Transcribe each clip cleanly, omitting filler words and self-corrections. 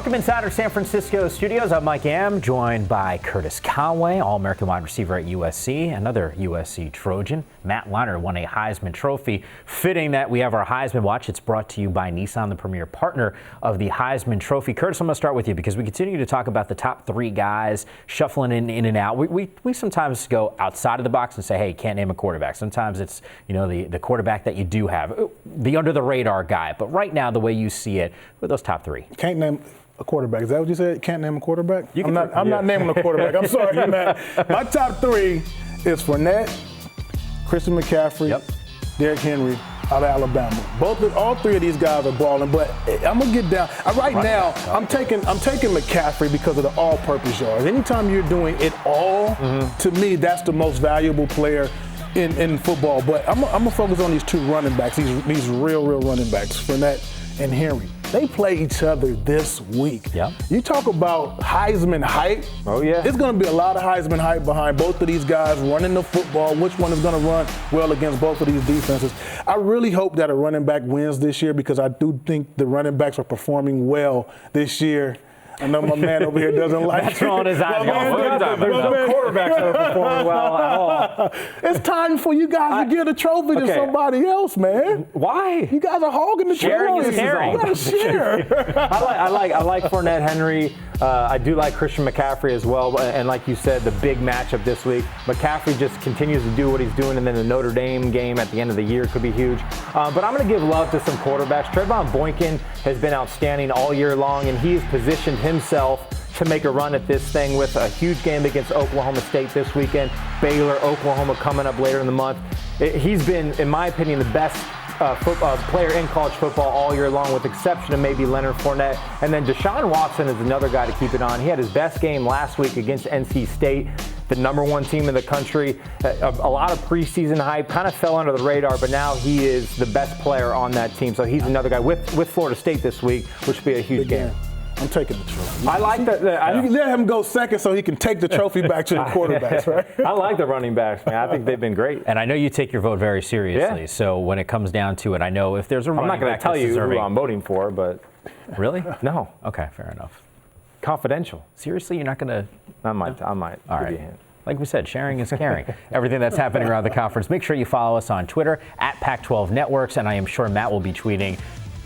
Welcome inside our San Francisco studios. I'm Mike Yam, joined by Curtis Conway, All-American wide receiver at USC, another USC Trojan. Matt Leinart won a Heisman Trophy. Fitting that we have our Heisman Watch. It's brought to you by Nissan, the premier partner of the Heisman Trophy. Curtis, I'm going to start with you because we continue to talk about the top three guys shuffling in and out. We sometimes go outside of the box and say, hey, can't name a quarterback. Sometimes it's, the quarterback that you do have, the under-the-radar guy. But right now, the way you see it, with those top three. Can't name a quarterback. Is that what you said? Can't name a quarterback? I'm not naming a quarterback. I'm sorry, Matt. My top three is Fournette, Christian McCaffrey, Derrick Henry out of Alabama. All three of these guys are balling, but I'm gonna get down. Right now, I'm taking McCaffrey because of the all-purpose yards. Anytime you're doing it all, to me, that's the most valuable player in football. But I'm gonna focus on these two running backs, these real running backs, Fournette and Henry. They play each other this week. Yep. You talk about Heisman hype. Oh, yeah. There's going to be a lot of Heisman hype behind both of these guys running the football. Which one is going to run well against both of these defenses? I really hope that a running back wins this year because I do think the running backs are performing well this year. I know my man over here doesn't like That's rolling his eyes. There's no quarterbacks that are performing well at all. It's time for you guys to give a trophy to somebody else, man. Why? You guys are hogging the Sharing trophy. is caring. You got to share. I like Fournette, Henry. I do like Christian McCaffrey as well. And like you said, the big matchup this week, McCaffrey just continues to do what he's doing, and then the Notre Dame game at the end of the year could be huge. But I'm going to give love to some quarterbacks. Trevon Boykin has been outstanding all year long, and he's positioned himself to make a run at this thing with a huge game against Oklahoma State this weekend. Baylor, Oklahoma coming up later in the month. He's been, in my opinion, the best player in college football all year long, with exception of maybe Leonard Fournette. And then Deshaun Watson is another guy to keep it on. He had his best game last week against NC State, the #1 team in the country. A lot of preseason hype, kind of fell under the radar, but now he is the best player on that team. So he's another guy with Florida State this week, which will be a huge game. I'm taking the trophy. I like that. You can let him go second so he can take the trophy back to the quarterbacks, right? I like the running backs, man. I think they've been great. And I know you take your vote very seriously. Yeah. So when it comes down to it, I know if there's a running back, I'm not going to tell you who I'm voting for, but really? No. Okay, fair enough. Confidential. Seriously, you're not going to? I might. All right. Give you a hint. Like we said, sharing is caring. Everything that's happening around the conference. Make sure you follow us on Twitter at Pac-12 Networks, and I am sure Matt will be tweeting.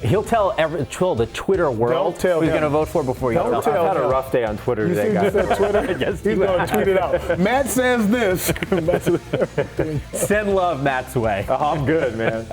He'll tell the Twitter world who he's going to vote for before you tell him. I've had a rough day on Twitter today, guys. You said Twitter? Yes, He's going to tweet it out. Matt says this. Send love Matt's way. Oh, I'm good, man.